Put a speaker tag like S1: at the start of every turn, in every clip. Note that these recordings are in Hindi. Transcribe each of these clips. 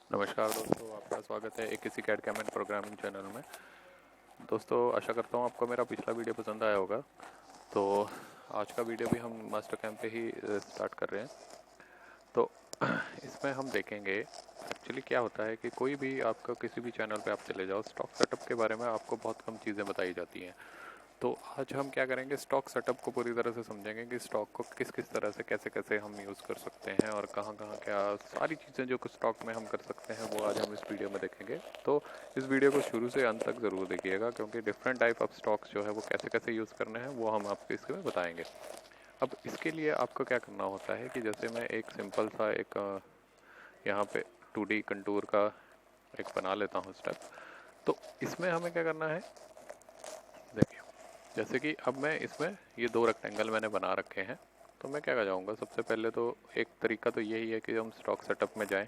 S1: नमस्कार दोस्तों, आपका स्वागत है एक किसी कैड कैमेंट प्रोग्रामिंग चैनल में। दोस्तों, आशा करता हूँ आपको मेरा पिछला वीडियो पसंद आया होगा। तो आज का वीडियो भी हम मास्टर कैंप पे ही स्टार्ट कर रहे हैं। तो इसमें हम देखेंगे एक्चुअली क्या होता है कि कोई भी आपका किसी भी चैनल पे आप चले जाओ, स्टॉक सेटअप के बारे में आपको बहुत कम चीज़ें बताई जाती हैं। तो आज हम क्या करेंगे, स्टॉक सेटअप को पूरी तरह से समझेंगे कि स्टॉक को किस किस तरह से कैसे कैसे हम यूज़ कर सकते हैं और कहाँ कहाँ क्या सारी चीज़ें जो स्टॉक में हम कर सकते हैं वो आज हम इस वीडियो में देखेंगे। तो इस वीडियो को शुरू से अंत तक ज़रूर देखिएगा, क्योंकि डिफरेंट टाइप ऑफ स्टॉक्स जो है वो कैसे कैसे यूज़ करने हैं वो हम आपको इसमें बताएंगे। अब इसके लिए आपको क्या करना होता है कि जैसे मैं एक सिंपल सा एक यहाँ पे 2D कंटूर का एक बना लेता हूँ स्टेप। तो इसमें हमें क्या करना है, देखिए जैसे कि अब मैं इसमें ये दो रेक्टेंगल मैंने बना रखे हैं। तो मैं क्या कर जाऊँगा, सबसे पहले तो एक तरीका तो यही है कि हम स्टॉक सेटअप में जाएं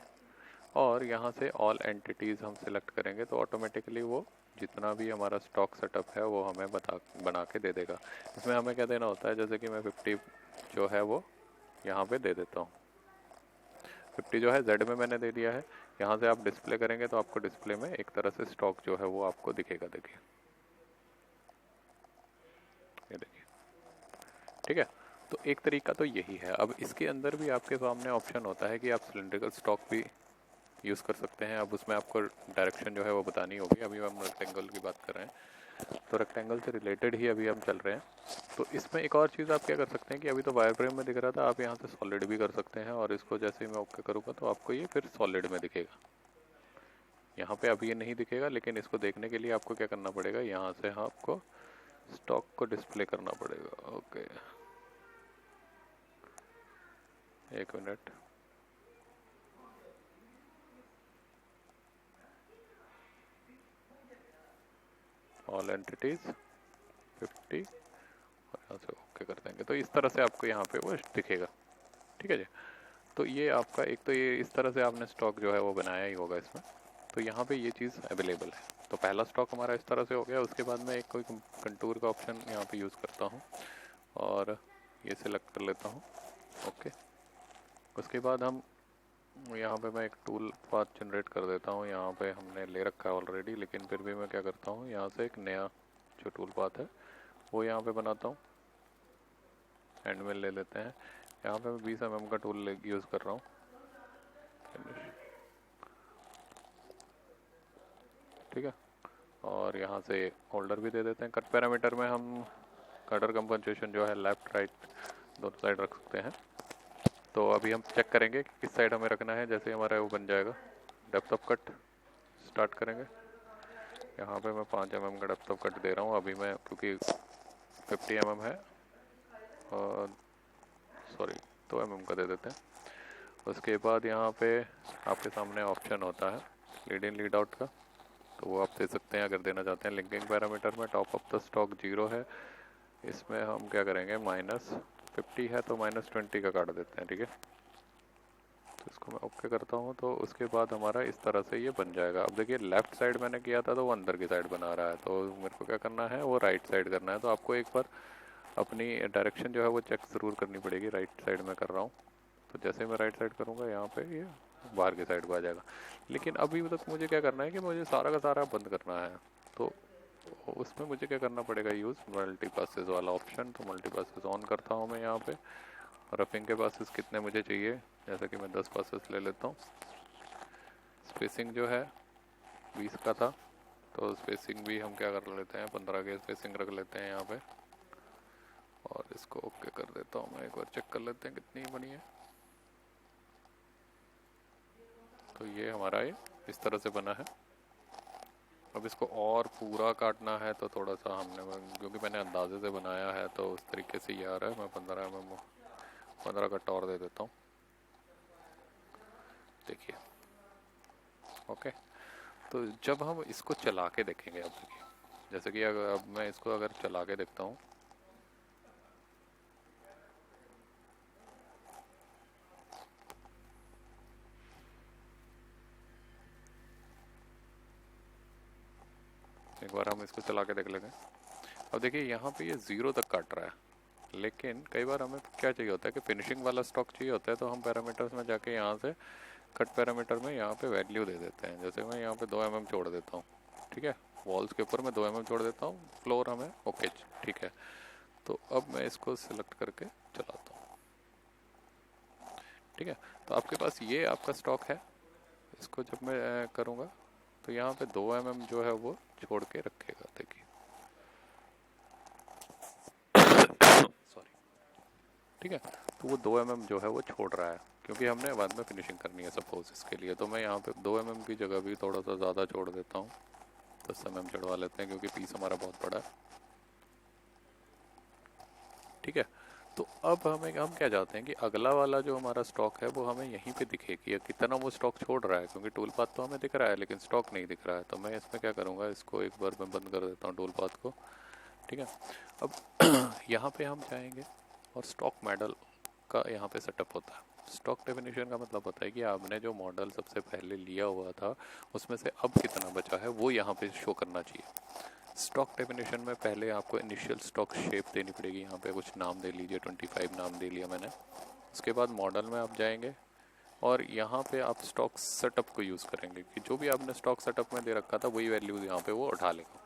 S1: और यहाँ से ऑल एंटिटीज़ हम सिलेक्ट करेंगे तो ऑटोमेटिकली वो जितना भी हमारा स्टॉक सेटअप है वो हमें बना के दे देगा। इसमें हमें क्या देना होता है, जैसे कि मैं 50 जो है वो यहाँ पे दे देता हूँ। 50 जो है जेड में मैंने दे दिया है। यहाँ से आप डिस्प्ले करेंगे तो आपको डिस्प्ले में एक तरह से स्टॉक जो है वो आपको दिखेगा। देखिए, ये देखिए, ठीक है। तो एक तरीका तो यही है। अब इसके अंदर भी आपके सामने ऑप्शन होता है कि आप सिलेंड्रिकल स्टॉक भी यूज़ कर सकते हैं। अब उसमें आपको डायरेक्शन जो है वो बतानी होगी। अभी हम रेक्टेंगल की बात कर रहे हैं, तो रेक्टेंगल से रिलेटेड ही अभी हम चल रहे हैं। तो इसमें एक और चीज़ आप क्या कर सकते हैं कि अभी तो वायर फ्रेम में दिख रहा था, आप यहाँ से सॉलिड भी कर सकते हैं और इसको जैसे ही मैं ओके करूँगा तो आपको ये फिर सॉलिड में दिखेगा। यहाँ पे अभी ये नहीं दिखेगा, लेकिन इसको देखने के लिए आपको क्या करना पड़ेगा, यहाँ से आपको स्टॉक को डिस्प्ले करना पड़ेगा। ओके, एक मिनट। ऑल एंटिटीज 50 और यहाँ से ओके कर देंगे तो इस तरह से आपको यहाँ पे वो दिखेगा। ठीक है जी। तो ये आपका एक तो ये इस तरह से आपने स्टॉक जो है वो बनाया ही होगा इसमें। तो यहाँ पे ये चीज़ अवेलेबल है। तो पहला स्टॉक हमारा इस तरह से हो गया। उसके बाद मैं एक कोई कंटूर का ऑप्शन यहाँ पे यूज़ करता हूँ और ये सिलेक्ट कर लेता हूँ। ओके, उसके बाद हम यहाँ पे मैं एक टूल पाथ जनरेट कर देता हूँ। यहाँ पे हमने ले रखा है ऑलरेडी, लेकिन फिर भी मैं क्या करता हूँ, यहाँ से एक नया जो टूल पाथ है वो यहाँ पे बनाता हूँ। एंड में ले लेते हैं। यहाँ पे मैं 20 mm का टूल यूज़ कर रहा हूँ। ठीक है, और यहाँ से होल्डर भी दे देते हैं। कट पैरामीटर में हम कटर कंपनसेशन जो है लेफ़्ट राइट दोनों साइड रख सकते हैं। तो अभी हम चेक करेंगे कि किस साइड हमें रखना है। जैसे हमारा वो बन जाएगा, डेप्थ ऑफ कट स्टार्ट करेंगे। यहाँ पे मैं 5 mm का डेप्थ ऑफ कट दे रहा हूँ अभी मैं, क्योंकि 50 mm है और सॉरी 2 mm का दे देते हैं। उसके बाद यहाँ पे आपके सामने ऑप्शन होता है लीड इन लीड आउट का, तो वो आप दे सकते हैं अगर देना चाहते हैं। लिंकिंग पैरामीटर में टॉप ऑफ द स्टॉक 0 है, इसमें हम क्या करेंगे, -50 है तो -20 का काट देते हैं। ठीक है, तो इसको मैं ओके करता हूँ। तो उसके बाद हमारा इस तरह से ये बन जाएगा। अब देखिए लेफ़्ट साइड मैंने किया था तो वो अंदर की साइड बना रहा है, तो मेरे को क्या करना है, वो राइट साइड करना है। तो आपको एक बार अपनी डायरेक्शन जो है वो चेक ज़रूर करनी पड़ेगी। राइट साइड में कर रहा हूँ, तो जैसे मैं राइट साइड करूँगा यहाँ पे ये बाहर की साइड को आ जाएगा। लेकिन अभी तक मुझे क्या करना है कि मुझे सारा का सारा बंद करना है। तो उसमें मुझे क्या करना पड़ेगा, यूज़ मल्टी पासेस वाला ऑप्शन। तो मल्टी पासेस ऑन करता हूँ मैं यहाँ पे। रफिंग के पासेस कितने मुझे चाहिए, जैसे कि मैं 10 पासेस ले लेता हूँ। स्पेसिंग जो है 20 का था, तो स्पेसिंग भी हम क्या कर लेते हैं, 15 के स्पेसिंग रख लेते हैं यहाँ पे। और इसको ओके कर देता हूँ मैं। एक बार चेक कर लेते हैं कितनी बनी है। तो ये हमारा ये इस तरह से बना है। अब इसको और पूरा काटना है तो थोड़ा सा क्योंकि मैंने अंदाजे से बनाया है तो उस तरीके से ये आ रहा है। मैं 15 कट और दे देता हूँ। देखिए, ओके। तो जब हम इसको चला के देखेंगे, अब देखिए जैसे कि अगर अब मैं इसको अगर चला के देखता हूँ, एक बार हम इसको चला के देख लेंगे। अब देखिए यहाँ पे ये 0 तक काट रहा है, लेकिन कई बार हमें क्या चाहिए होता है कि फिनिशिंग वाला स्टॉक चाहिए होता है। तो हम पैरामीटर्स में जाके यहाँ से कट पैरामीटर में यहाँ पे वैल्यू दे देते हैं। जैसे मैं यहाँ पे 2 mm छोड़ देता हूँ, ठीक है, वॉल्स के ऊपर मैं 2 mm छोड़ देता हूँ, फ्लोर हमें ओके, ठीक है। तो अब मैं इसको सिलेक्ट करके चलाता हूँ, ठीक है। तो आपके पास ये आपका स्टॉक है। इसको जब मैं करूँगा तो यहाँ पे 2 mm जो है वो छोड़ के रखेगा, देखिए, सॉरी, ठीक है। तो वो 2 mm जो है वो छोड़ रहा है, क्योंकि हमने बाद में फिनिशिंग करनी है सपोज इसके लिए। तो मैं यहाँ पे 2 mm की जगह भी थोड़ा सा ज़्यादा छोड़ देता हूँ, 10 mm चढ़वा लेते हैं, क्योंकि पीस हमारा बहुत बड़ा है, ठीक है। तो अब हम क्या चाहते हैं कि अगला वाला जो हमारा स्टॉक है वो हमें यहीं पे दिखे कि कितना वो स्टॉक छोड़ रहा है, क्योंकि टूल पाथ तो हमें दिख रहा है लेकिन स्टॉक नहीं दिख रहा है। तो मैं इसमें क्या करूँगा, इसको एक बार मैं बंद कर देता हूँ टूल पाथ को, ठीक है। अब यहाँ पे हम जाएंगे और स्टॉक मॉडल का यहाँ पे सेटअप होता है। स्टॉक डेफिनेशन का मतलब होता है कि आपने जो मॉडल सबसे पहले लिया हुआ था उसमें से अब कितना बचा है वो यहाँ पे शो करना चाहिए। स्टॉक डेफिनेशन में पहले आपको इनिशियल स्टॉक शेप देनी पड़ेगी। यहाँ पे कुछ नाम दे लीजिए, 25 नाम दे लिया मैंने। उसके बाद मॉडल में आप जाएंगे और यहाँ पे आप स्टॉक सेटअप को यूज़ करेंगे कि जो भी आपने स्टॉक सेटअप में दे रखा था वही वैल्यू यहाँ पे वो उठा लेगा,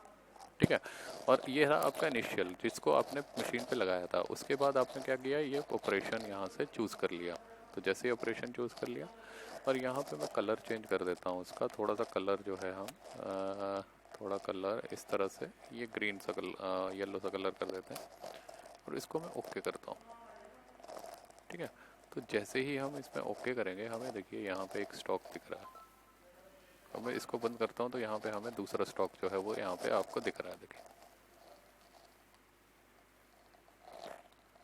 S1: ठीक है। और ये रहा आपका इनिशियल जिसको आपने मशीन पे लगाया था। उसके बाद आपने क्या किया, ये ऑपरेशन यहाँ से चूज़ कर लिया। तो जैसे ही ऑपरेशन चूज़ कर लिया और यहाँ पे मैं कलर चेंज कर देता हूँ उसका, थोड़ा सा कलर जो है हम थोड़ा कलर इस तरह से, ये ग्रीन सा कलर, येलो सा कलर कर देते हैं और इसको मैं ओके करता हूँ, ठीक है। तो जैसे ही हम इसमें ओके करेंगे हमें देखिए यहाँ पे एक स्टॉक दिख रहा है। अब मैं इसको बंद करता हूँ तो यहाँ पे हमें दूसरा स्टॉक जो है वो यहाँ पे आपको दिख रहा है, देखिए,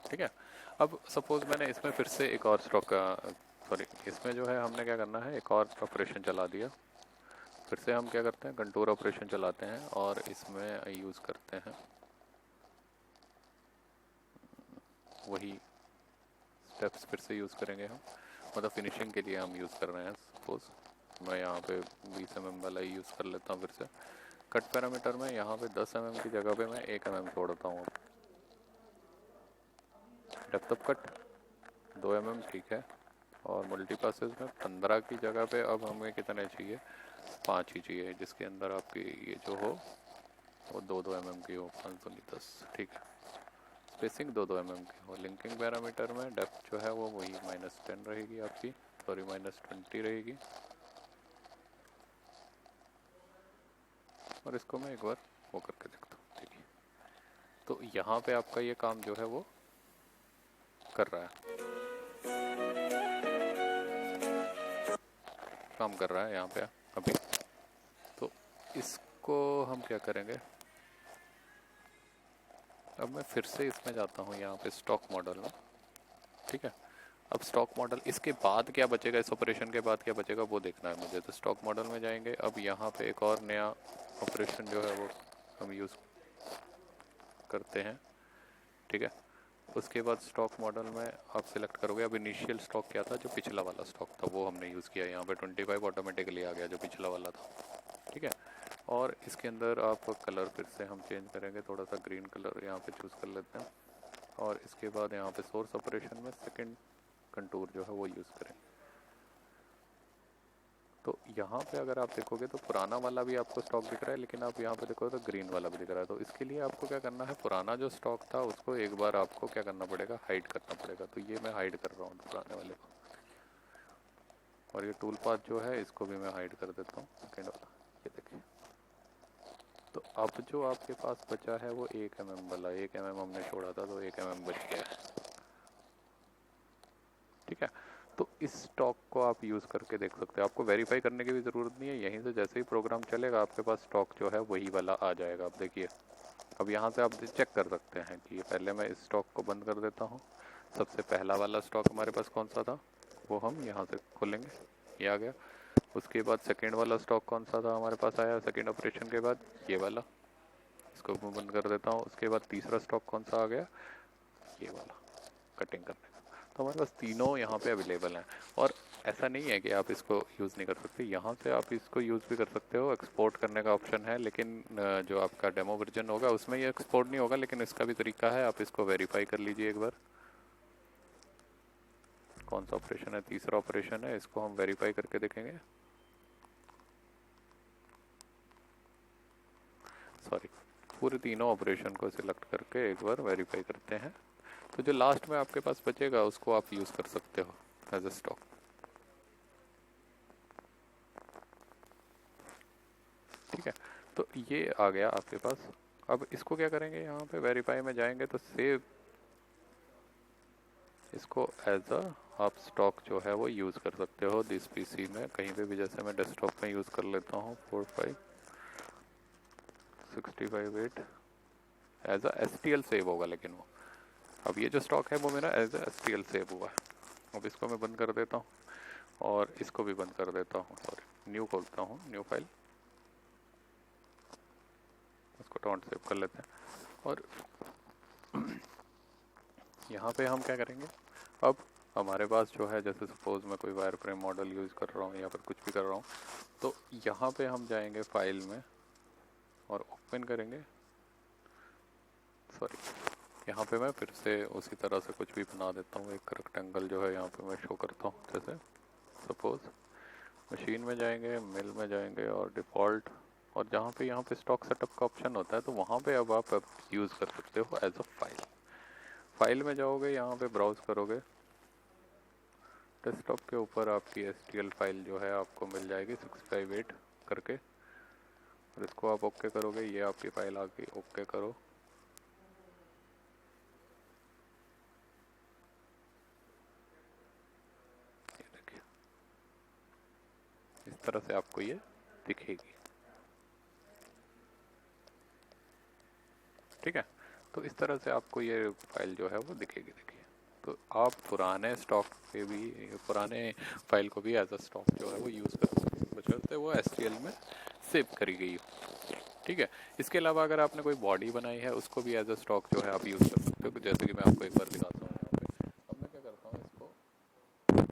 S1: ठीक है। अब सपोज मैंने इसमें फिर से एक और स्टॉक का, सॉरी, इसमें जो है हमने क्या करना है, एक और ऑपरेशन चला दिया। फिर से हम क्या करते हैं, कंटूर ऑपरेशन चलाते हैं और इसमें यूज़ करते हैं वही स्टेप्स, फिर से यूज़ करेंगे हम, मतलब फिनिशिंग के लिए हम यूज़ कर रहे हैं। सपोज मैं यहाँ पे 20 mm वाला ही यूज़ कर लेता हूँ। फिर से कट पैरामीटर में यहाँ पे 10 mm की जगह पे मैं 1 mm छोड़ता हूँ। डेप्थ ऑफ कट 2 mm, ठीक है। और मल्टीपासेस में 15 की जगह पे अब हमें कितने चाहिए, 5 ही चाहिए, जिसके अंदर आपकी ये जो हो वो 2-2 mm की हो, 5 दूनी 10, ठीक है। स्पेसिंग 2-2 mm की हो। लिंकिंग पैरामीटर में डेप्थ जो है वो वही -10 रहेगी आपकी, सॉरी -20 रहेगी। और इसको मैं एक बार वो करके देखता हूँ, ठीक है। तो यहाँ पे आपका ये काम जो है वो कर रहा है, काम कर रहा है यहाँ पे अभी। तो इसको हम क्या करेंगे, अब मैं फिर से इसमें जाता हूँ यहाँ पे स्टॉक मॉडल में, ठीक है। अब स्टॉक मॉडल इसके बाद क्या बचेगा, इस ऑपरेशन के बाद क्या बचेगा वो देखना है मुझे। तो स्टॉक मॉडल में जाएंगे, अब यहाँ पे एक और नया ऑपरेशन जो है वो हम यूज़ करते हैं, ठीक है। उसके बाद स्टॉक मॉडल में आप सिलेक्ट करोगे, अब इनिशियल स्टॉक क्या था, जो पिछला वाला स्टॉक था वो हमने यूज़ किया। यहाँ पे 25 ऑटोमेटिकली आ गया जो पिछला वाला था, ठीक है। और इसके अंदर आप कलर फिर से हम चेंज करेंगे, थोड़ा सा ग्रीन कलर यहाँ पे चूज़ कर लेते हैं। और इसके बाद यहाँ पे सोर्स ऑपरेशन में सेकंड कंटूर जो है वो यूज़ करेंगे। तो यहाँ पे अगर आप देखोगे तो पुराना वाला भी आपको स्टॉक दिख रहा है, लेकिन आप यहाँ पे देखोगे तो ग्रीन वाला भी दिख रहा है। तो इसके लिए आपको क्या करना है, पुराना जो स्टॉक था उसको एक बार आपको क्या करना पड़ेगा, हाइड करना पड़ेगा। तो ये मैं हाइड कर रहा हूँ पुराने वाले को, और ये टूल पाथ जो है इसको भी मैं हाइड कर देता हूँ, सेकेंड वाला, ये देखिए। तो अब जो आपके पास बचा है वो 1 mm वाला, 1 mm हमने छोड़ा था तो 1 mm बच गया है, ठीक है। तो इस स्टॉक को आप यूज़ करके देख सकते हैं, आपको वेरीफाई करने की भी ज़रूरत नहीं है। यहीं से जैसे ही प्रोग्राम चलेगा आपके पास स्टॉक जो है वही वाला आ जाएगा। आप देखिए, अब यहाँ से आप चेक कर सकते हैं कि पहले मैं इस स्टॉक को बंद कर देता हूँ। सबसे पहला वाला स्टॉक हमारे पास कौन सा था वो हम यहाँ से खोलेंगे, ये आ गया। उसके बाद सेकेंड वाला स्टॉक कौन सा था हमारे पास आया, सेकेंड ऑपरेशन के बाद ये वाला, इसको मैं बंद कर देता हूँ। उसके बाद तीसरा स्टॉक कौन सा आ गया, ये वाला, कटिंग करने का। तो हमारे पास तीनों यहाँ पे अवेलेबल हैं। और ऐसा नहीं है कि आप इसको यूज़ नहीं कर सकते, यहाँ से आप इसको यूज़ भी कर सकते हो। एक्सपोर्ट करने का ऑप्शन है, लेकिन जो आपका डेमो वर्जन होगा उसमें ये एक्सपोर्ट नहीं होगा, लेकिन इसका भी तरीका है। आप इसको वेरीफाई कर लीजिए एक बार, कौन सा ऑपरेशन है, तीसरा ऑपरेशन है, इसको हम वेरीफाई करके देखेंगे। सॉरी, पूरे तीनों ऑपरेशन को सिलेक्ट करके एक बार वेरीफाई करते हैं। तो जो लास्ट में आपके पास बचेगा उसको आप यूज़ कर सकते हो एज अ स्टॉक। ठीक है, तो ये आ गया आपके पास। अब इसको क्या करेंगे, यहाँ पे वेरीफाई में जाएंगे तो सेव, इसको एज अ आप स्टॉक जो है वो यूज़ कर सकते हो दिस पीसी में कहीं पे भी। जैसे मैं डेस्कटॉप में यूज़ कर लेता हूँ 4565 एज अ STL सेव होगा। लेकिन वो अब ये जो स्टॉक है वो मेरा एज अ STL सेव हुआ है। अब इसको मैं बंद कर देता हूँ और इसको भी बंद कर देता हूँ। सॉरी, न्यू खोलता हूँ, न्यू फाइल, इसको टॉन्ट सेव कर लेते हैं। और यहाँ पे हम क्या करेंगे, अब हमारे पास जो है, जैसे सपोज मैं कोई वायर फ्रेम मॉडल यूज़ कर रहा हूँ या फिर कुछ भी कर रहा हूँ, तो यहाँ पे हम जाएंगे फाइल में और ओपन करेंगे। सॉरी, यहाँ पे मैं फिर से उसी तरह से कुछ भी बना देता हूँ। एक रेक्टेंगल जो है यहाँ पे मैं शो करता हूँ। जैसे सपोज मशीन में जाएंगे, मिल में जाएंगे और डिफ़ॉल्ट, और जहाँ पे यहाँ पे स्टॉक सेटअप का ऑप्शन होता है तो वहाँ पे अब आप यूज़ कर सकते हो एज अ फाइल। फाइल में जाओगे, यहाँ पे ब्राउज़ करोगे, डेस्कटॉप के ऊपर आपकी STL फाइल जो है आपको मिल जाएगी 658 करके, और इसको आप ओके करोगे, ये आपकी फाइल आ गई। ओके करो, ये देखिए इस तरह से आपको ये दिखेगी। ठीक है, तो इस तरह से आपको ये फाइल जो है वो दिखेगी। देखिए, तो आप पुराने स्टॉक पे भी, पुराने फाइल को भी एज अ स्टॉक जो है वो यूज़ कर सकते हैं, बशर्ते वो STL में सेव करी गई हो। ठीक है, इसके अलावा अगर आपने कोई बॉडी बनाई है उसको भी एज अ स्टॉक जो है आप यूज़ कर सकते हो। जैसे कि मैं आपको एक बार दिखाता हूँ यहाँ पे। अब मैं क्या करता हूँ, इसको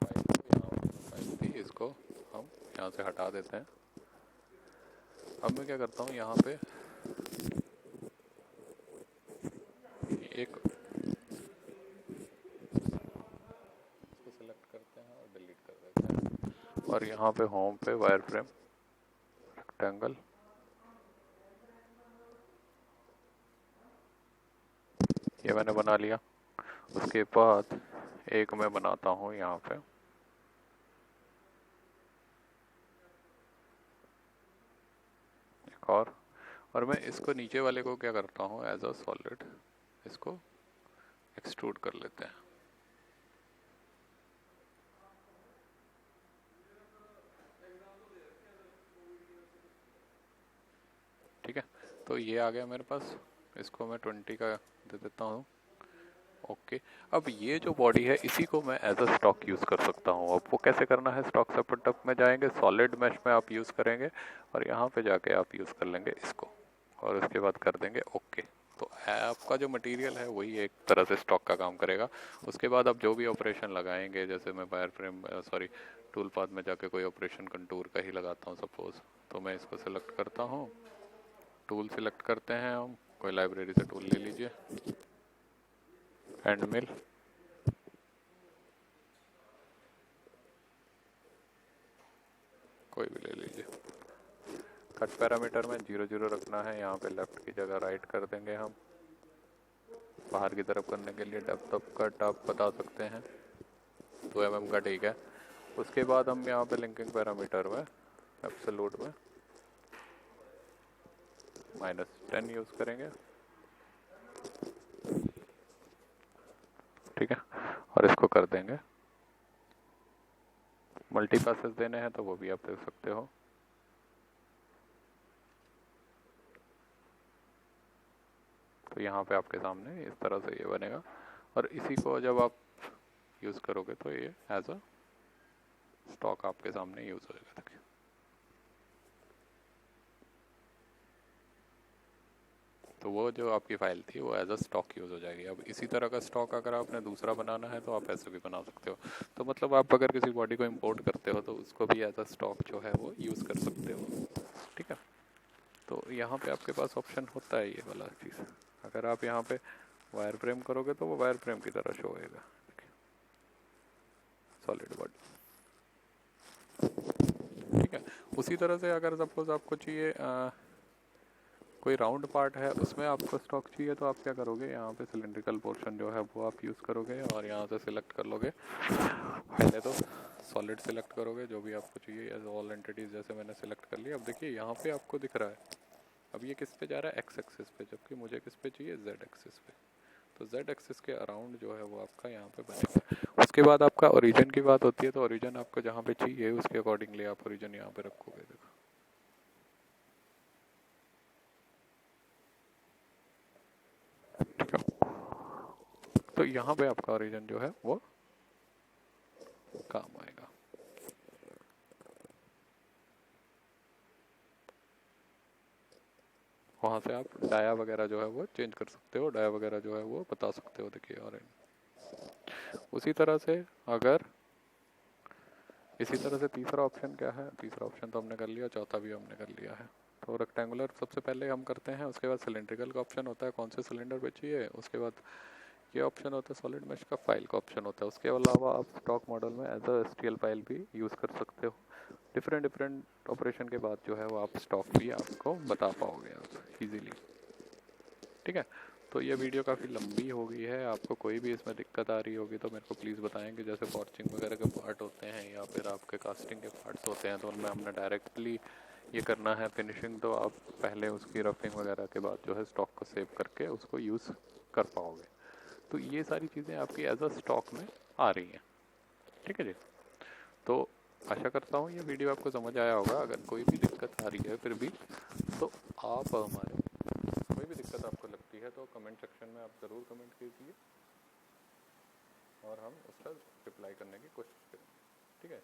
S1: फाइल को, यहाँ फाइल थी, इसको हम यहाँ से हटा देते हैं। अब मैं क्या करता हूँ, यहाँ पे एक इसको सिलेक्ट करते हैं और डिलीट कर देते हैं, और यहाँ पे होम पे वायर फ्रेम रेक्टेंगल, ये मैंने बना लिया। उसके बाद एक मैं बनाता हूँ यहाँ पे, एक और मैं इसको नीचे वाले को क्या करता हूँ, एज अ सॉलिड इसको एक्सट्रूड कर लेते हैं। ठीक है, तो ये आ गया मेरे पास, इसको मैं 20 का दे देता हूँ। ओके, अब ये जो बॉडी है इसी को मैं एज अ स्टॉक यूज़ कर सकता हूँ। अब वो कैसे करना है, स्टॉक सेटअप में जाएंगे, सॉलिड मैश में आप यूज़ करेंगे और यहाँ पे जाके आप यूज़ कर लेंगे इसको, और उसके बाद कर देंगे ओके। तो आपका जो मटेरियल है वही एक तरह से स्टॉक का काम करेगा। उसके बाद आप जो भी ऑपरेशन लगाएंगे, जैसे मैं wire frame sorry tool path में जाके कोई ऑपरेशन कंटूर का ही लगाता हूँ सपोज, तो मैं इसको सिलेक्ट करता हूँ, टूल सिलेक्ट करते हैं हम, कोई लाइब्रेरी से टूल ले लीजिए, एंड मिल, कोई भी ले लीजिए। कट पैरामीटर में 0 0 रखना है, यहाँ पे लेफ्ट की जगह राइट कर देंगे हम। बाहर की तरफ करने के लिए डेप्थ ऑफ कट आप बता सकते हैं 2 mm का, ठीक है। उसके बाद हम यहाँ पे लिंकिंग पैरामीटर में एब्सोल्यूट में -10 यूज़ करेंगे। ठीक है, और इसको कर देंगे, मल्टी पासेस देने हैं तो वो भी आप देख सकते हो। तो यहाँ पे आपके सामने इस तरह से ये बनेगा, और इसी को जब आप यूज़ करोगे तो ये एज अ स्टॉक आपके सामने यूज़ होएगा। देखिए, तो वो जो आपकी फ़ाइल थी वो एज अ स्टॉक यूज़ हो जाएगी। अब इसी तरह का स्टॉक अगर आपने दूसरा बनाना है तो आप ऐसे भी बना सकते हो। तो मतलब आप अगर किसी बॉडी को इंपोर्ट करते हो तो उसको भी एज अ स्टॉक जो है वो यूज़ कर सकते हो। ठीक है, तो यहाँ पे आपके पास ऑप्शन होता है ये वाला चीज़। अगर आप यहाँ पे वायर फ्रेम करोगे तो वो वायर फ्रेम की तरह शो होएगा। उसी तरह से अगर सपोज आपको चाहिए कोई राउंड पार्ट है उसमें आपको स्टॉक चाहिए तो आप क्या करोगे, यहाँ पे सिलेंड्रिकल पोर्शन जो है वो आप यूज़ करोगे और यहाँ से सिलेक्ट कर लोगे। पहले तो सॉलिड सिलेक्ट करोगे जो भी आपको चाहिए एज ऑल एंटिटीज, जैसे मैंने सिलेक्ट कर लिया। अब देखिए यहाँ पे आपको दिख रहा है अब ये किस पे जा रहा है, एक्स एक्सिस पे, जबकि मुझे किस पे चाहिए, जेड एक्सिस पे। तो जेड एक्सिस के अराउंड जो है वो आपका यहाँ पे बनेगा। उसके बाद आपका ओरिजिन की बात होती है, तो ओरिजिन आपको जहाँ पे चाहिए उसके अकॉर्डिंगली आप ओरिजिन यहाँ पे रखोगे। देखो ठीक है, तो यहाँ पे आपका ओरिजिन जो है वो काम आएगा। वहाँ से आप डाया वगैरह जो है वो चेंज कर सकते हो, डाया वगैरह जो है वो बता सकते हो। देखिए और उसी तरह से अगर इसी तरह से तीसरा ऑप्शन क्या है, तीसरा ऑप्शन तो हमने कर लिया, चौथा भी हमने कर लिया है। तो रेक्टेंगुलर सबसे पहले हम करते हैं, उसके बाद सिलेंड्रिकल का ऑप्शन होता है कौन से सिलेंडर पे चाहिए, उसके बाद ये ऑप्शन होता है सॉलिड मेश का, फाइल का ऑप्शन होता है। उसके अलावा आप स्टॉक मॉडल में एज अ STL फाइल भी यूज़ कर सकते हो। डिफरेंट ऑपरेशन के बाद जो है वो आप स्टॉक भी आपको बता पाओगे आप इजीली। ठीक है, तो ये वीडियो काफ़ी लंबी हो गई है, आपको कोई भी इसमें दिक्कत आ रही होगी तो मेरे को प्लीज़ बताएंगे। जैसे फॉर्चिंग वगैरह के पार्ट होते हैं या फिर आपके कास्टिंग के पार्ट्स होते हैं तो उनमें हमने डायरेक्टली ये करना है फिनिशिंग, तो आप पहले उसकी रफिंग वगैरह के बाद जो है स्टॉक को सेव करके उसको यूज़ कर पाओगे। तो ये सारी चीज़ें आपकी एज अ स्टॉक में आ रही हैं। ठीक है जी, तो आशा करता हूँ ये वीडियो आपको समझ आया होगा। अगर कोई भी दिक्कत आ रही है फिर भी तो आप हमारे, कोई भी दिक्कत आपको लगती है तो कमेंट सेक्शन में आप ज़रूर कमेंट कीजिए और हम उसका रिप्लाई करने की कोशिश करेंगे। ठीक है,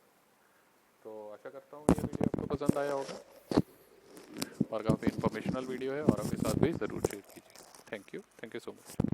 S1: तो आशा करता हूँ ये वीडियो आपको पसंद आया होगा और काफ़ी इन्फॉर्मेशनल वीडियो है, और आपके साथ भी ज़रूर शेयर कीजिए। Thank you so much.